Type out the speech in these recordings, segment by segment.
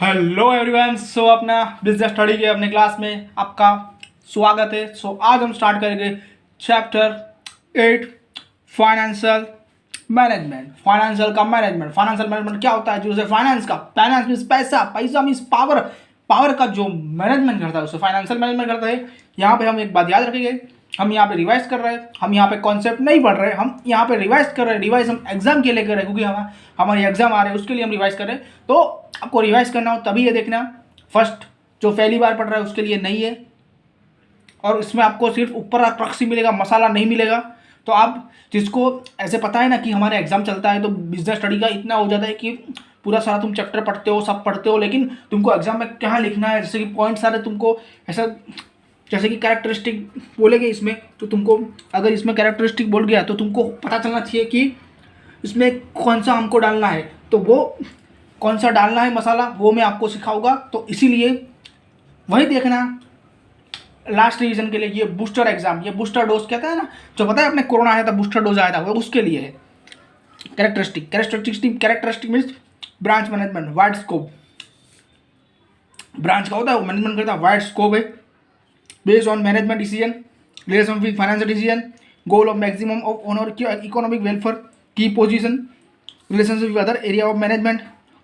Hello everyone. सो अपना business study के अपने क्लास में आपका स्वागत है। सो आज हम स्टार्ट करेंगे chapter 8 financial management. Financial management क्या होता है? जो उसे फाइनेंस मीन्स पैसा, पैसा मीन्स पावर, पावर का जो मैनेजमेंट करता है उसे फाइनेंशियल मैनेजमेंट करता है। यहाँ पे हम एक बात याद रखेंगे, हम यहाँ पे रिवाइज कर रहे हैं, हम यहाँ पे कॉन्सेप्ट नहीं पढ़ रहे, हम यहाँ पे रिवाइज कर रहे हैं। रिवाइज हम एग्जाम के लिए कर रहे हैं क्योंकि हमारी एग्जाम आ रहे हैं, उसके लिए हम रिवाइज कर रहे हैं। तो आपको रिवाइज करना हो तभी ये देखना। फर्स्ट जो पहली बार पढ़ रहा है उसके लिए नहीं है, और इसमें आपको सिर्फ ऊपर अप्रॉक्सी मिलेगा, मसाला नहीं मिलेगा। तो आप जिसको ऐसे पता है ना कि हमारा एग्जाम चलता है, तो बिजनेस स्टडी का इतना हो जाता है कि पूरा सारा तुम चैप्टर पढ़ते हो, सब पढ़ते हो, लेकिन तुमको एग्जाम में क्या लिखना है, जैसे कि पॉइंट सारे तुमको ऐसा, जैसे कि कैरेक्टरिस्टिक बोलेंगे इसमें, तो तुमको अगर इसमें कैरेक्टरिस्टिक बोल गया तो तुमको पता चलना चाहिए कि इसमें कौन सा हमको डालना है। तो वो कौन सा डालना है मसाला, वो मैं आपको सिखाऊंगा। तो इसीलिए वही देखना लास्ट रिवीजन के लिए। ये बूस्टर एग्जाम, ये बूस्टर डोज कहता है ना, जो पता है अपने कोरोना आया था, बूस्टर डोज आया था, वो उसके लिए है। Characteristic means branch management, wide scope. Branch का होता है वो मैनेजमेंट करता है, वाइड स्कोप है। Based on management decision, relation with financial decision, goal of maximum of owner economic welfare, की position, relationship with other area of management,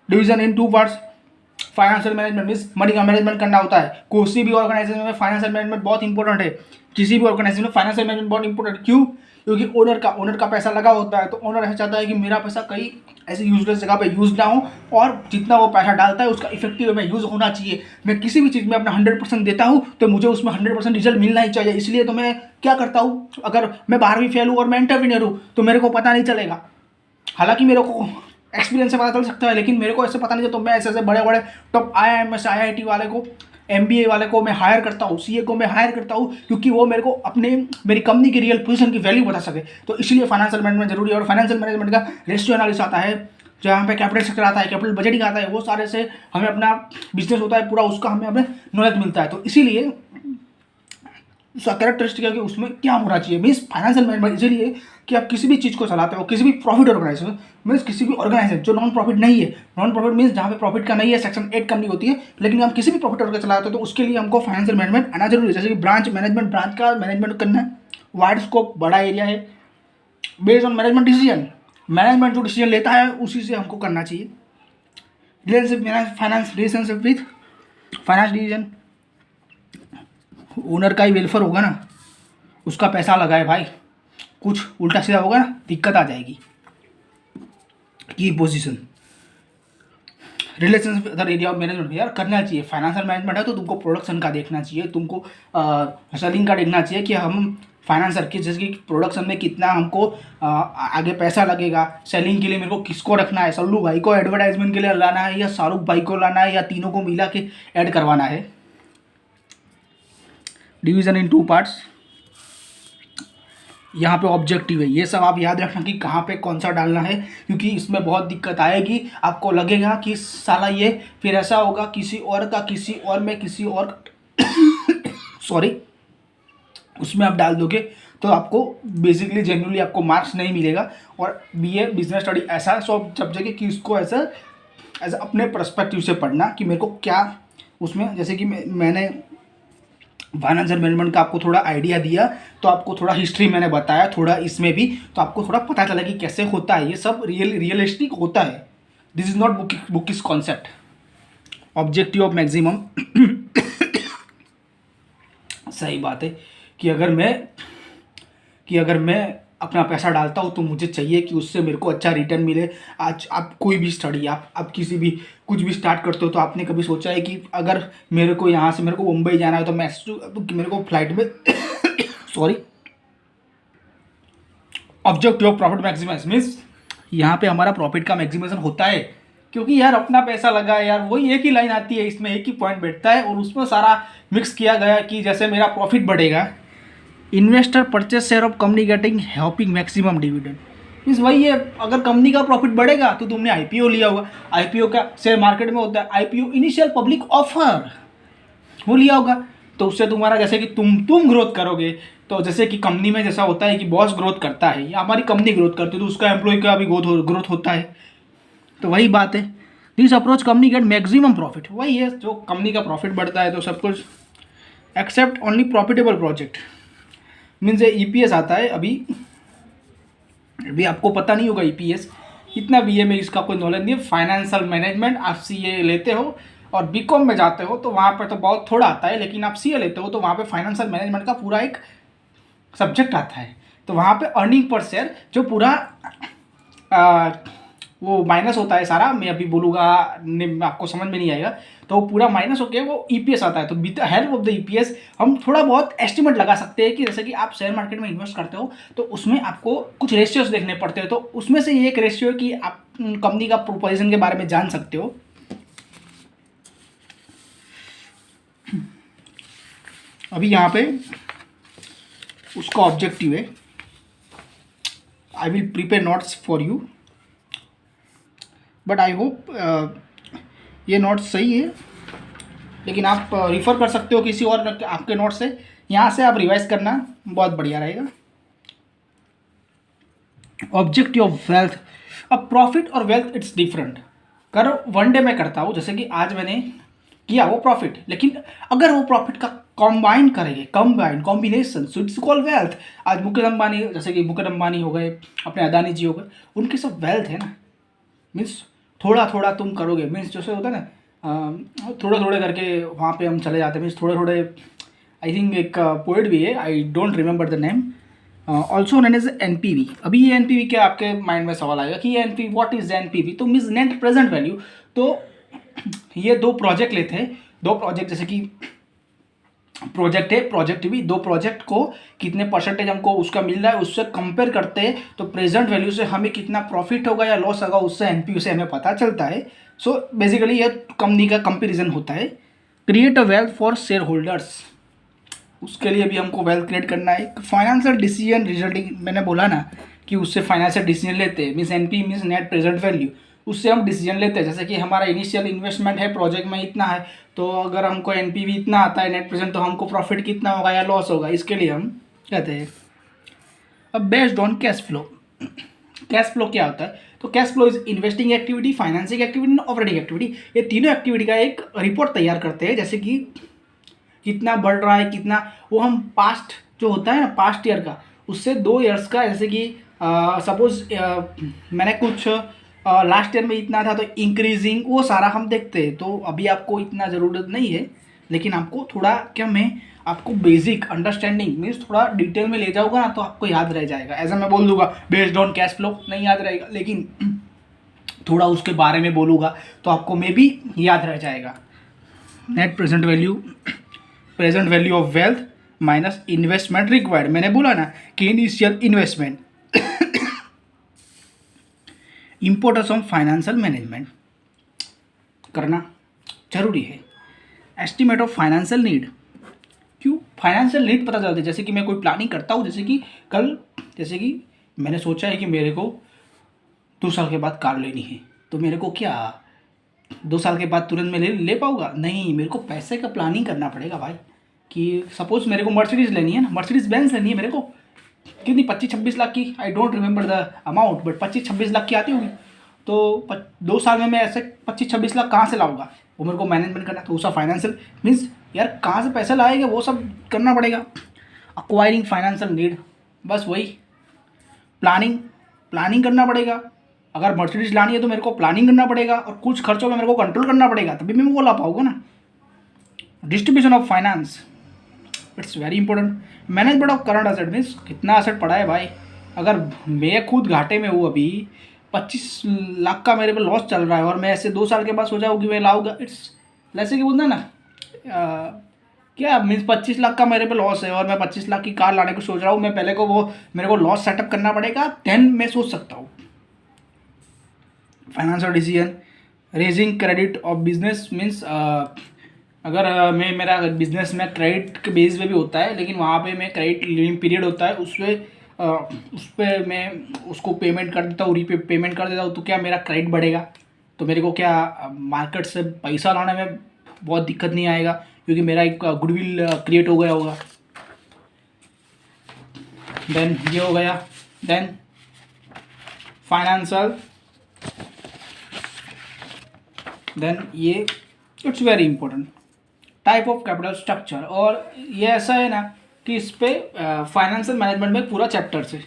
division in 2 parts. Financial management means money का management करना होता है। किसी भी organisation में financial management बहुत important है। किसी भी ऑर्गेनाइजेशन में फाइनेंशियल मैनेजमेंट बहुत इंपॉर्टेंट, क्यों? क्योंकि ओनर का पैसा लगा होता है, तो ओनर ऐसा चाहता है कि मेरा पैसा कहीं ऐसी यूजलेस जगह पे यूज ना हो, और जितना वो पैसा डालता है उसका इफेक्टिव में यूज़ होना चाहिए। मैं किसी भी चीज़ में अपना 100% देता हूँ तो मुझे उसमें 100% रिजल्ट मिलना ही चाहिए। इसलिए तो मैं क्या करता हूँ, अगर मैं 12वीं फेल हूँ और मैं एंटरप्रेन्योर हूँ तो मेरे को पता नहीं चलेगा। हालांकि मेरे को एक्सपीरियंस से पता चल सकता है, लेकिन मेरे को ऐसे पता नहीं चलता। तो मैं ऐसे बड़े बड़े टॉप IIMS IIT वाले को, MBA वाले को मैं हायर करता हूँ, CA को मैं हायर करता हूँ, क्योंकि वो मेरे को मेरी कंपनी की रियल पोजीशन की वैल्यू बता सके। तो इसलिए फाइनेंशियल मैनेजमेंट जरूरी है। और फाइनेंशियल मैनेजमेंट का रेशियो एनालिसिस आता है, जहाँ पे कैपिटल स्ट्रक्चर आता है, कैपिटल बजटिंग आता है, वो सारे से हमें अपना बिजनेस होता है पूरा, उसका हमें नॉलेज मिलता है। तो इसीलिए उसका कैरेक्टरिस्टिक है कि उसमें क्या होना चाहिए। मीन्स फाइनेंशियल मैनेजमेंट इसलिए कि आप किसी भी चीज़ को चलाते हो, किसी भी प्रॉफिट ऑर्गेनाइजेशन मीन्स किसी भी ऑर्गेनाइजेशन जो नॉन प्रॉफिट नहीं है, नॉन प्रॉफिट मीन्स जहाँ पे प्रॉफिट का नहीं है, सेक्शन 8 कंपनी होती है, लेकिन हम किसी भी प्रॉफिट ऑर्गेनाइजेशन चलाते हो तो उसके लिए हमको फाइनेंशियल मैनेजमेंट आना जरूरी है। जैसे कि ब्रांच मैनेजमेंट, ब्रांच का मैनेजमेंट करना है, वाइड स्कोप, बड़ा एरिया है। Based on management decision, management जो डिसीजन लेता है उसी से हमको करना चाहिए। Relationship with finance decision, owner का ही वेलफेयर होगा ना, उसका पैसा लगा है भाई, कुछ उल्टा सीधा होगा ना दिक्कत आ जाएगी। की position, relationship other area of management यार करना चाहिए। फाइनेंशियल मैनेजमेंट है तो तुमको प्रोडक्शन का देखना चाहिए, तुमको सेलिंग का देखना चाहिए कि हम फाइनेंसर की, जैसे कि प्रोडक्शन में कितना हमको आगे पैसा लगेगा, सेलिंग के लिए मेरे को किसको रखना है, सल्लू भाई को एडवर्टाइजमेंट के लिए लाना है, या शाहरुख भाई को लाना है, या तीनों को मिला के ऐड करवाना है। डिवीजन इन 2 पार्ट्स, यहाँ पे ऑब्जेक्टिव है। ये सब आप याद रखना कि कहाँ पे कौन सा डालना है, क्योंकि इसमें बहुत दिक्कत आएगी। आपको लगेगा कि साला ये फिर ऐसा होगा किसी और का, किसी और में किसी और सॉरी उसमें आप डाल दोगे तो आपको बेसिकली जनरली आपको मार्क्स नहीं मिलेगा। और BA बिजनेस स्टडी ऐसा सब जगह कि इसको ऐसा अपने पर्सपेक्टिव से पढ़ना कि मेरे को क्या उसमें, जैसे कि मैंने फाइनेंशियल मैनेजमेंट का आपको थोड़ा आइडिया दिया, तो आपको थोड़ा हिस्ट्री मैंने बताया थोड़ा इसमें भी, तो आपको थोड़ा पता चला कि कैसे होता है, ये सब रियलिस्टिक होता है। This is not bookish concept. Objective of maximum सही बात है कि अगर मैं अपना पैसा डालता हूँ तो मुझे चाहिए कि उससे मेरे को अच्छा रिटर्न मिले। आज आप कोई भी स्टडी, आप किसी भी कुछ भी स्टार्ट करते हो तो आपने कभी सोचा है कि अगर मेरे को यहाँ से मेरे को मुंबई जाना है तो मेरे को फ्लाइट में sorry objective of profit maximize means यहाँ पे हमारा प्रॉफिट का मैक्सिमाइजेशन होता है, क्योंकि यार अपना पैसा लगा है यार, वही एक ही लाइन आती है इसमें, एक ही पॉइंट बैठता है और उसमें सारा मिक्स किया गया कि जैसे मेरा प्रॉफिट बढ़ेगा, investor purchase share of company getting helping maximum dividend means वही है। अगर कंपनी का प्रॉफिट बढ़ेगा तो तुमने IPO लिया होगा, IPO का शेयर मार्केट में होता है, IPO इनिशियल पब्लिक ऑफर वो लिया होगा, तो उससे तुम्हारा जैसे कि तुम ग्रोथ करोगे। तो जैसे कि कंपनी में जैसा होता है कि बॉस ग्रोथ करता है या हमारी कंपनी ग्रोथ करती है तो उसका एम्प्लॉय का भी ग्रोथ होता है। तो वही बात है, this approach company get maximum profit. वही है, जो कंपनी का प्रॉफिट बढ़ता है तो सब कुछ, except only profitable project. Means EPS आता है। अभी आपको पता नहीं होगा ईपीएस, इतना बीए में इसका कोई नॉलेज नहीं है। फाइनेंशियल मैनेजमेंट आप सीए लेते हो और बीकॉम में जाते हो तो वहाँ पर तो बहुत थोड़ा आता है, लेकिन आप सीए लेते हो तो वहाँ पे फाइनेंशियल मैनेजमेंट का पूरा एक सब्जेक्ट आता है। तो वहाँ पे अर्निंग पर शेयर जो पूरा वो माइनस होता है सारा, मैं अभी बोलूँगा आपको समझ में नहीं आएगा, तो वो पूरा माइनस होकर वो ईपीएस आता है। तो with the help of the EPS हम थोड़ा बहुत एस्टिमेट लगा सकते हैं कि जैसे कि आप शेयर मार्केट में इन्वेस्ट करते हो तो उसमें आपको कुछ रेशियोज देखने पड़ते हैं, तो उसमें से ये एक रेशियो है कि आप कंपनी का प्रोपोजिशन के बारे में जान सकते हो। अभी यहाँ पे उसका ऑब्जेक्टिव है, I will prepare notes for you, but I hope ये नोट्स सही है, लेकिन आप रिफ़र कर सकते हो किसी और आपके नोट से। यहाँ से आप रिवाइज करना बहुत बढ़िया रहेगा। ऑब्जेक्टिव ऑफ वेल्थ, अब प्रॉफिट और वेल्थ इट्स डिफरेंट। कर वन डे में करता हूँ, जैसे कि आज मैंने किया वो प्रॉफिट, लेकिन अगर वो प्रॉफिट का कॉम्बाइन करेंगे, combination, so it's called wealth. आज मुकेश अंबानी, जैसे कि मुकेश अंबानी हो गए, अपने अदानी जी हो गए, उनकी सब वेल्थ है ना। मीन्स थोड़ा थोड़ा तुम करोगे, मीन्स जैसे होता है ना, थोड़े थोड़े करके वहाँ पे हम चले जाते हैं। मीन्स थोड़े थोड़े, आई थिंक एक पोएट भी है, I don't remember the name, also known as NPV. अभी ये एनपीवी क्या आपके माइंड में सवाल आएगा कि ये एनपीवी, व्हाट इज एनपीवी? तो मीन्स नेट प्रेजेंट वैल्यू। तो ये दो प्रोजेक्ट लेते हैं, दो प्रोजेक्ट, जैसे कि प्रोजेक्ट है, प्रोजेक्ट भी, दो प्रोजेक्ट को कितने परसेंटेज हमको उसका मिल रहा है उससे कंपेयर करते हैं, तो प्रेजेंट वैल्यू से हमें कितना प्रॉफिट होगा या लॉस होगा उससे एनपीवी से हमें पता चलता है। सो बेसिकली ये कंपनी का कंपेरिजन होता है। Create a wealth for share holders, उसके लिए भी हमको वेल्थ क्रिएट करना है। फाइनेंशियल डिसीजन रिजल्टिंग, मैंने बोला ना कि उससे फाइनेंशियल डिसीजन लेते हैं, means NP means net present value, उससे हम डिसीजन लेते हैं। जैसे कि हमारा इनिशियल इन्वेस्टमेंट है प्रोजेक्ट में इतना है, तो अगर हमको एनपीवी इतना आता है नेट प्रेजेंट, तो हमको प्रॉफिट कितना होगा या लॉस होगा, इसके लिए हम कहते हैं। अब based on cash flow, cash flow क्या होता है? तो cash flow is investing activity, financing activity, operating activity. ये तीनों एक्टिविटी का एक रिपोर्ट तैयार करते हैं, जैसे कि कितना बढ़ रहा है, कितना, वो हम पास्ट जो होता है ना पास्ट ईयर का, उससे 2 ईयर्स का, जैसे कि सपोज मैंने कुछ लास्ट ईयर में इतना था तो इंक्रीजिंग, वो सारा हम देखते हैं। तो अभी आपको इतना ज़रूरत नहीं है, लेकिन आपको थोड़ा क्या, मैं आपको बेसिक अंडरस्टैंडिंग मीन्स थोड़ा डिटेल में ले जाऊँगा ना तो आपको याद रह जाएगा। ऐसा मैं बोल दूंगा बेस्ड ऑन कैश फ्लो, नहीं याद रहेगा, लेकिन थोड़ा उसके बारे में बोलूँगा तो आपको मे बी याद रह जाएगा। Net present value, present value of wealth minus investment required. मैंने बोला ना कि initial investment, importance of financial management करना जरूरी है। एस्टिमेट ऑफ फाइनेंशियल नीड, क्यों फाइनेंशियल नीड पता चलती है। जैसे कि मैं कोई प्लानिंग करता हूँ, जैसे कि कल, जैसे कि मैंने सोचा है कि मेरे को 2 साल के बाद कार लेनी है, तो मेरे को क्या 2 साल के बाद तुरंत मैं ले पाऊँगा? नहीं, मेरे को पैसे का प्लानिंग करना पड़ेगा भाई। कि सपोज मेरे को मर्सिडीज़ लेनी है ना, मर्सिडीज़ बेंज लेनी है मेरे को, कितनी 25-26 लाख की, आई don't remember the amount, but 25-26 lakh की आती होगी। तो 2 साल में मैं ऐसे 25-26 लाख कहाँ से लाऊंगा? वो मेरे को मैनेजमेंट करना, तो उसका फाइनेंशियल मीन्स यार कहाँ से पैसा लाएंगे, वो सब करना पड़ेगा। अक्वायरिंग फाइनेंशियल नीड, बस वही प्लानिंग करना पड़ेगा। अगर मर्सिडीज लानी है तो मेरे को प्लानिंग करना पड़ेगा और कुछ खर्चों में मेरे को कंट्रोल करना पड़ेगा, तभी मैं वो ला पाऊंगा ना। Distribution of finance, it's very important. Management of current asset means कितना असेट पड़ा है भाई। अगर मैं खुद घाटे में हूँ, अभी 25 लाख का मेरे पे लॉस चल रहा है और मैं ऐसे 2 साल के बाद सोचा हूँ कि मैं लाऊंगा, इट्स जैसे कि बोलना ना क्या मीन्स 25 लाख का मेरे पे लॉस है और मैं 25 लाख की कार लाने को सोच रहा हूँ। मैं पहले को वो मेरे को लॉस सेटअप करना पड़ेगा, देन मैं सोच सकता हूँ। Financial decision, raising credit of business means अगर मैं मेरा बिजनेस में क्रेडिट के बेस पे भी होता है, लेकिन वहाँ पे मैं क्रेडिट लिविंग पीरियड होता है, उस पर मैं उसको पेमेंट कर देता हूँ, पेमेंट कर देता हूँ, तो क्या मेरा क्रेडिट बढ़ेगा? तो मेरे को क्या मार्केट से पैसा लाने में बहुत दिक्कत नहीं आएगा, क्योंकि मेरा एक गुडविल क्रिएट हो गया होगा। देन ये हो गया। देन फाइनेंशियल देन ये it's very important type of capital structure. और ये ऐसा है ना कि इस पे फाइनेंशियल मैनेजमेंट में पूरा चैप्टर है,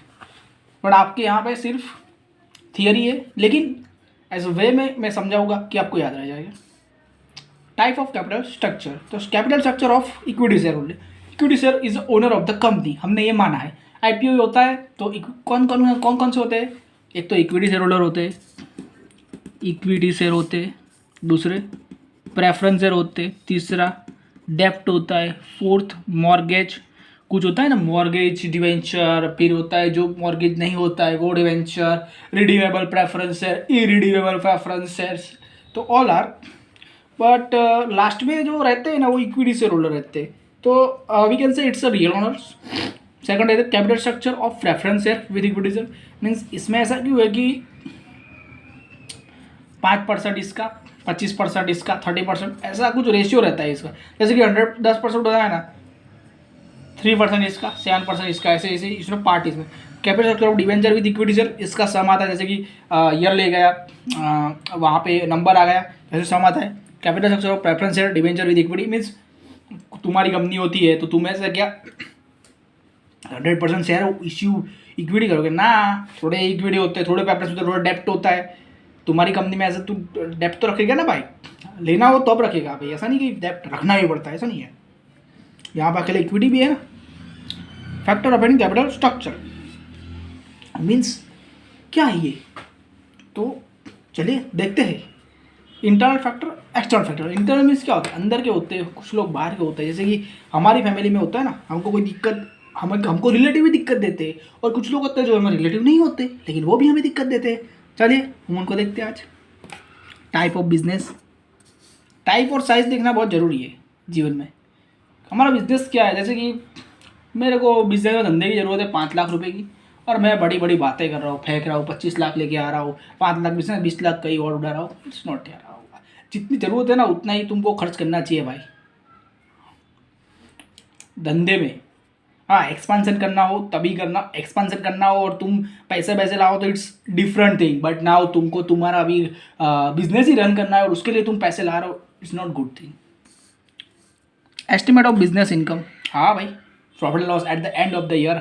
बट आपके यहाँ पे सिर्फ थियरी है, लेकिन एज वे में मैं समझाऊंगा कि आपको याद रह जाएगा। टाइप ऑफ कैपिटल स्ट्रक्चर, तो capital structure of equity share holder. Equity share is owner of the company, हमने ये माना है। आईपीओ होता है तो कौन कौन से होते हैं? एक तो इक्विटी शेयर होल्डर होते हैं, इक्विटी शेयर होते हैं, दूसरे प्रेफरेंस शेयर होते हैं, तीसरा डेप्ट होता है, फोर्थ मॉर्गेज, कुछ होता है ना मॉर्गेज डिवेंचर, फिर होता है जो मॉर्गेज नहीं होता है वो debenture, redeemable preference share, irredeemable preference shares, तो ऑल आर। बट लास्ट में जो रहते हैं ना वो इक्विटी शेयर होल्डर रहते हैं, तो we can say it's a real owners. Second है capital structure of preference share with equity share, means इसमें ऐसा क्यों है कि 5% इसका, 25% इसका, 30%, ऐसा कुछ रेशियो रहता है इसका। जैसे कि 10% होता है ना, 3% इसका, 7% इसका, ऐसे ऐसे इसमें पार्ट इसमें। Capital structure of debenture with equity share, इसका सम आता है, जैसे कि ईयर ले गया, वहाँ पे नंबर आ गया, जैसे सम आता है। Capital structure of preference share debenture with equity means तुम्हारी कंपनी होती है तो तुम्हें से क्या 100% शेयर इश्यू इक्विटी करोगे ना, थोड़े इक्विटी होते हैं, थोड़े प्रेफरेंस होते हैं, थोड़ा डेप्ट होता है। तुम्हारी कंपनी में ऐसा तू डेप्ट तो रखेगा ना भाई, लेना हो तब रखेगा भाई, ऐसा नहीं कि डेप्ट रखना ही पड़ता है, ऐसा नहीं है। यहाँ पर अकेले इक्विटी भी है ना। Factor of any capital structure means क्या है ये, तो चलिए देखते हैं। Internal factor, external factor. Internal means क्या होता है, अंदर के होते हैं, कुछ लोग बाहर के होते हैं। जैसे कि हमारी फैमिली में होता है ना, हमको कोई दिक्कत, हमको रिलेटिव भी दिक्कत देते हैं, और कुछ लोग होते हैं जो हमें रिलेटिव नहीं होते लेकिन वो भी हमें दिक्कत देते हैं। चलिए हम उनको देखते हैं आज। टाइप ऑफ बिजनेस, टाइप और साइज देखना बहुत ज़रूरी है जीवन में। हमारा बिजनेस क्या है, जैसे कि मेरे को बिजनेस में धंधे की ज़रूरत है 5 लाख रुपए की, और मैं बड़ी बड़ी बातें कर रहा हूँ, फेंक रहा हूँ, 25 लाख लेके आ रहा हूँ, 5 लाख बिजनेस, 20 लाख कहीं और उड़ा रहा हूँ। इट्स नॉट यार, जितनी ज़रूरत है ना उतना ही तुमको खर्च करना चाहिए भाई धंधे में। हाँ, एक्सपांसन करना हो तभी करना, एक्सपांसन करना हो और तुम पैसे पैसे लाओ तो it's different thing, but now तुमको तुम्हारा अभी बिजनेस ही रन करना है और उसके लिए तुम पैसे ला रहे हो, it's not good thing. Estimate of business income, हाँ भाई, profit loss at the end of the year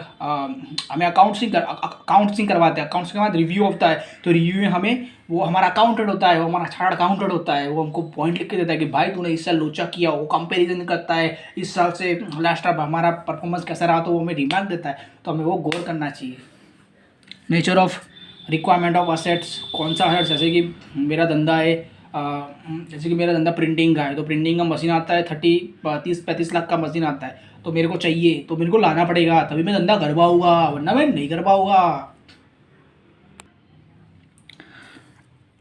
हमें अकाउंट्सिंग करवाते हैं, अकाउंट्स के बाद रिव्यू होता है, तो रिव्यू में हमें वो हमारा अकाउंटेंट होता है, वो हमारा चार्ट अकाउंटेंट होता है, वो हमको पॉइंट लिख के देता है कि भाई तूने इस साल लोचा किया, वो कंपैरिजन करता है इस साल से लास्ट टाइम हमारा परफॉर्मेंस कैसा रहा, तो वो हमें रिमार्क देता है, तो हमें वो गौर करना चाहिए। Nature of requirement of assets, कौन सा असेट्स, जैसे कि मेरा धंधा है, जैसे कि मेरा धंधा प्रिंटिंग का है, तो प्रिंटिंग का मशीन आता है 30-35 लाख का मशीन आता है, तो मेरे को चाहिए, तो मेरे को लाना पड़ेगा, तभी मैं धंधा कर पाऊँगा, वरना मैं नहीं कर पाऊँगा।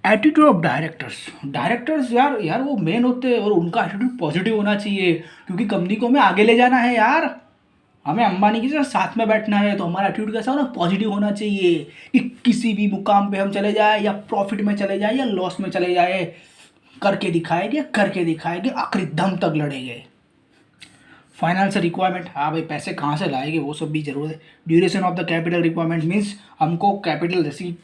एटीट्यूड ऑफ डायरेक्टर्स यार वो मेन होते हैं और उनका एटीट्यूड पॉजिटिव होना चाहिए, क्योंकि कंपनी को हमें आगे ले जाना है यार, हमें अंबानी के साथ में बैठना है, तो हमारा एटीट्यूड कैसा होना, पॉजिटिव होना चाहिए कि किसी भी मुकाम पे हम चले जाए, या प्रॉफिट में चले जाए या लॉस में चले जाए, करके दिखाएंगे, आखिरी दम तक लड़ेंगे। फाइनेंशियल रिक्वायरमेंट, हाँ भाई पैसे कहाँ से लाएंगे वो सब भी जरूरत है। Duration of the capital requirement means हमको कैपिटल, जैसे कि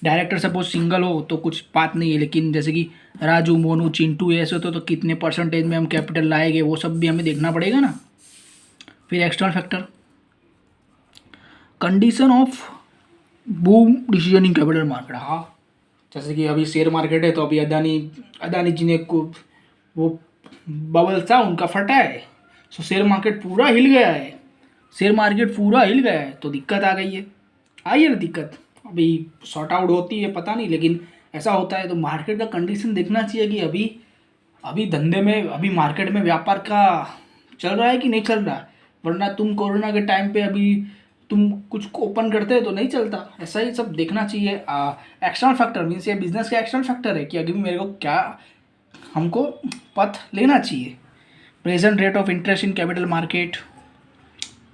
डायरेक्टर सपोज सिंगल हो तो कुछ बात नहीं है, लेकिन जैसे कि राजू, मोनू, चिंटू ऐसे तो कितने परसेंटेज में हम कैपिटल लाएंगे वो सब भी हमें देखना पड़ेगा ना। फिर external factor, condition of boom decision in capital market, हाँ जैसे कि अभी शेयर मार्केट है, तो अभी अदानी जी ने को वो बबल था उनका फटा है, सो शेयर मार्केट पूरा हिल गया है, तो दिक्कत आ गई है, आई है ना दिक्कत, अभी सॉर्ट आउट होती है पता नहीं, लेकिन ऐसा होता है। तो मार्केट का कंडीशन देखना चाहिए कि अभी धंधे में, अभी मार्केट में व्यापार का चल रहा है कि नहीं चल रहा, वरना तुम कोरोना के टाइम पे अभी तुम कुछ ओपन करते हैं तो नहीं चलता, ऐसा ही सब देखना चाहिए। एक्सटर्नल फैक्टर मीन्स ये बिजनेस का एक्सटर्नल फैक्टर है कि अभी मेरे को क्या हमको पथ लेना चाहिए। Present rate of interest in capital market,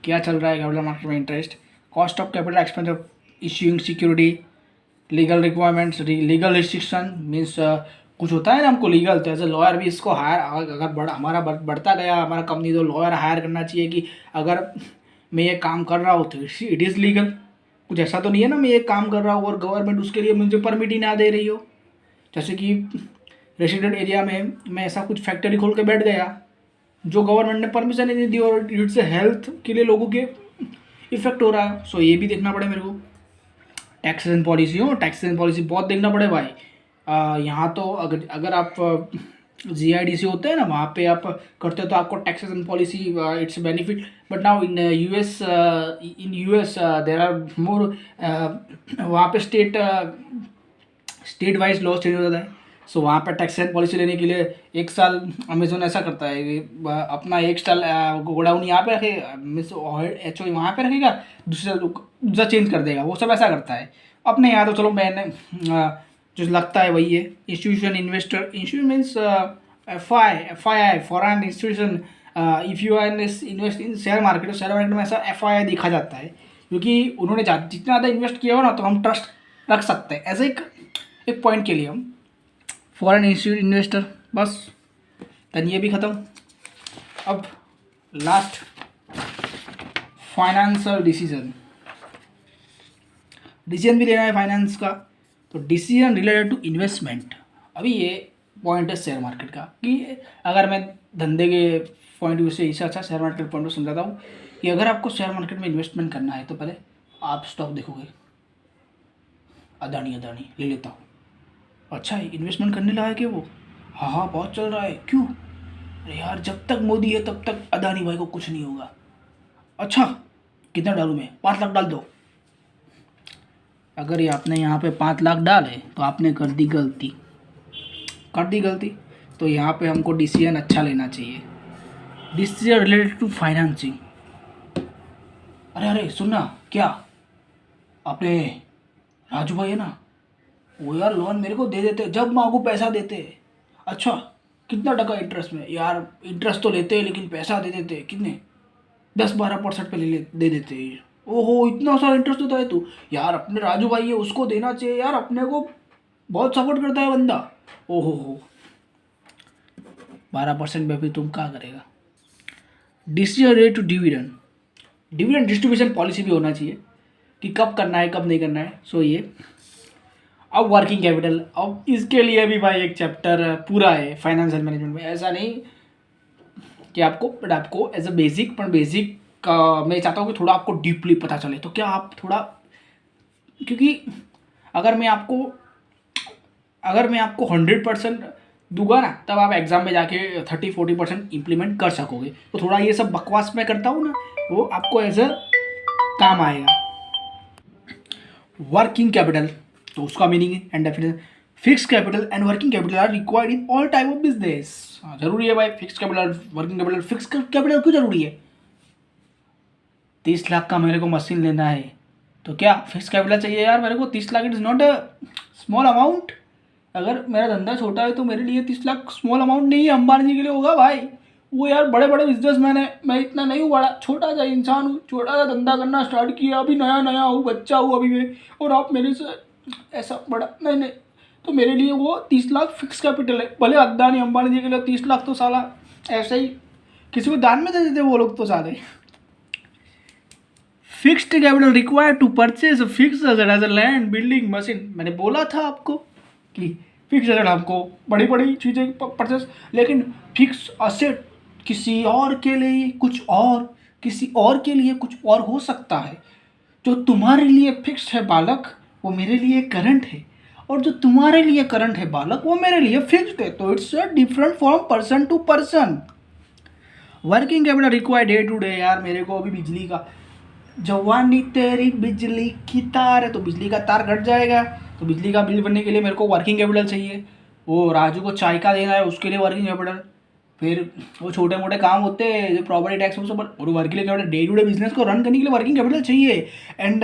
क्या चल रहा है कैपिटल मार्केट में interest, cost of capital expense of issuing security, legal requirements, legal restriction means कुछ होता है ना हमको लीगल, तो एज ए लॉयर भी इसको हायर, अगर हमारा बढ़ता गया हमारा कंपनी, तो लॉयर हायर करना चाहिए कि अगर मैं ये काम कर रहा हूँ तो इट इज़ लीगल, कुछ ऐसा तो नहीं है ना मैं ये काम कर रहा हूँ और गवर्नमेंट उसके लिए मुझे परमिट ही ना दे रही हो। जैसे कि रेसिडेंट एरिया में मैं ऐसा कुछ फैक्ट्री खोल के बैठ गया जो गवर्नमेंट ने परमिशन ही नहीं दी और इससे हेल्थ के लिए लोगों के इफेक्ट हो रहा है। सो ये भी देखना पड़े मेरे को। टैक्सेशन पॉलिसी हो, टैक्सेशन पॉलिसी बहुत देखना पड़े भाई। यहाँ तो अगर अगर आप GIDC होते हैं ना, वहाँ पे आप करते हो तो आपको taxation policy it's benefit. But now in US there are more, वहाँ पे स्टेट वाइज लॉ चेंज हो जाता है। सो वहाँ पर टैक्सेशन पॉलिसी लेने के लिए 1 साल अमेजोन ऐसा करता है कि अपना 1 साल गोडाउन यहाँ पे रखेगा, मीन्स HO वहाँ पे रखेगा, दूसरा चेंज कर देगा, वो सब ऐसा करता है। अपने यहाँ तो चलो मैंने जो लगता है वही है। Institution investor, institution means FII foreign institution. If you are invest in share market, तो शेयर मार्केट में ऐसा FII देखा जाता है क्योंकि उन्होंने जितना ज़्यादा इन्वेस्ट किया हो ना तो हम ट्रस्ट रख सकते हैं ऐसे एक पॉइंट के लिए हम फॉरेन इंस्टीट्यूट इन्वेस्टर। बस तन ये भी ख़त्म। अब लास्ट फाइनेंशियल डिसीजन भी लेना है फाइनेंस का, तो डिसीजन रिलेटेड टू इन्वेस्टमेंट। अभी ये पॉइंट है शेयर मार्केट का कि अगर मैं धंधे के पॉइंट व्यू से इससे अच्छा शेयर मार्केट पॉइंट समझाता हूँ कि अगर आपको शेयर मार्केट में इन्वेस्टमेंट करना है तो पहले आप स्टॉक देखोगे। अदानी ले लेता हूँ, अच्छा है इन्वेस्टमेंट करने लायक है वो, हाँ बहुत चल रहा है, क्यों? अरे यार जब तक मोदी है तब तक अदानी भाई को कुछ नहीं होगा। अच्छा कितना डालूँ मैं? 5 लाख डाल दो। अगर ये आपने यहाँ पे 5 लाख डाले तो आपने कर दी गलती, तो यहाँ पे हमको डिसीजन अच्छा लेना चाहिए। Decision related to financing. अरे सुनना, क्या अपने राजू भाई है ना, वो यार लोन मेरे को दे देते, जब मांगू पैसा देते। अच्छा कितना टका इंटरेस्ट में? यार इंटरेस्ट तो लेते हैं लेकिन पैसा दे देते कितने, 10-12% पे दे देते हैं। ओहो इतना सारा इंटरेस्ट देता है तू? यार अपने राजू भाई है उसको देना चाहिए यार, अपने को बहुत सपोर्ट करता है बंदा। ओहो हो 12% पे भी तुम क्या करेगा? Decision related to dividend distribution policy भी होना चाहिए कि कब करना है कब नहीं करना है। सो ये अब वर्किंग कैपिटल, अब इसके लिए भी भाई एक चैप्टर पूरा है फाइनेंशियल मैनेजमेंट में। ऐसा नहीं कि आपको एज अ बेसिक, पर बेसिक का मैं चाहता हूँ कि थोड़ा आपको डीपली पता चले। तो क्या आप थोड़ा, क्योंकि अगर मैं आपको 100% दूंगा ना तब आप एग्ज़ाम में जाके 30-40% इम्प्लीमेंट कर सकोगे। तो थोड़ा ये सब बकवास मैं करता हूँ ना, वो आपको एज अ काम आएगा। वर्किंग कैपिटल, तो उसका meaning and definition, fix capital and working capital R required in all type of business. जरूरी है भाई fix capital working capital. Fix capital क्यों जरूरी है? 30 लाख का मेरे को मशीन लेना है तो क्या फिक्स कैपिटल चाहिए यार मेरे को? 30 lakh it is not a small amount. अगर मेरा धंधा छोटा है तो मेरे लिए 30 लाख स्मॉल अमाउंट नहीं है, अंबानी जी के लिए होगा भाई। वो यार बड़े बड़े बिजनेसमैन है, मैं इतना नहीं हूँ, बड़ा छोटा सा इंसान हूँ, छोटा सा धंधा करना स्टार्ट किया, अभी नया हूँ, बच्चा हूँ अभी मैं, और आप मेरे से ऐसा बड़ा नहीं। तो मेरे लिए वो 30 लाख फिक्स कैपिटल है। भले अदानी अंबानी जी के लिए 30 लाख तो साला ऐसा ही किसी को दान में दे देते वो लोग तो साले। Fixed capital required to purchase fix asset as a land, building, machine. मैंने बोला था आपको कि फिक्स एसेट हमको बड़ी बड़ी चीज़ें परचेज, लेकिन फिक्स एसेट किसी और के लिए कुछ और, किसी और के लिए कुछ और हो सकता है। जो तुम्हारे लिए फिक्स्ड है बालक वो मेरे लिए करंट है, और जो तुम्हारे लिए करंट है बालक वो मेरे लिए फिक्स्ड है। तो it's different from person to person. Working capital required day to day. यार मेरे को अभी बिजली का, जवानी तेरी बिजली की तार है, तो बिजली का तार कट जाएगा, तो बिजली का बिल भरने के लिए मेरे को वर्किंग कैपिटल चाहिए। वो राजू को चाय का देना है उसके लिए वर्किंग कैपिटल। फिर वो छोटे मोटे काम होते हैं जो प्रॉपर्टी टैक्स, वो सब, और working capital day to day business को रन करने के लिए वर्किंग कैपिटल चाहिए। एंड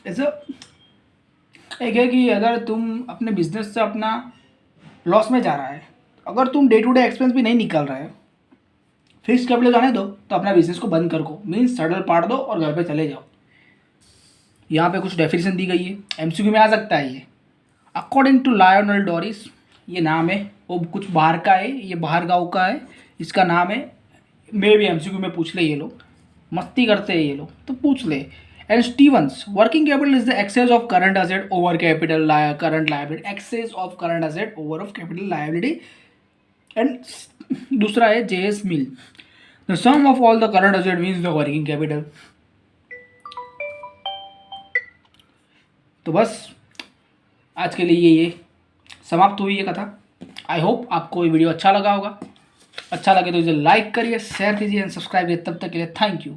ऐसा एक है कि अगर तुम अपने बिजनेस से अपना लॉस में जा रहा है, अगर तुम डे टू डे एक्सपेंस भी नहीं निकाल रहे हो, फिक्स कैपिटल जाने दो तो अपना बिजनेस को बंद कर को, मीन्स शटर पाड़ दो और घर पे चले जाओ। यहाँ पे कुछ डेफिनेशन दी गई है, MCQ में आ सकता है ये। अकॉर्डिंग टू लायोनेल डोरिस, ये नाम है, वो कुछ बाहर का है, ये बाहर गाँव का है, इसका नाम है। मे भी MCQ में पूछ ले, ये लोग मस्ती करते हैं ये लोग तो पूछ ले। And Stevens, working capital is the excess of current asset over current liability, excess of current asset over of capital liability. And दूसरा है J.S. Mill, the sum of all the current asset means the working capital. तो बस आज के लिए ये समाप्त हुई ये कथा. आई होप आपको ये वीडियो अच्छा लगा होगा. अच्छा लगे तो इसे लाइक करिए, शेयर कीजिए एंड सब्सक्राइब करिए. तब तक के लिए थैंक यू.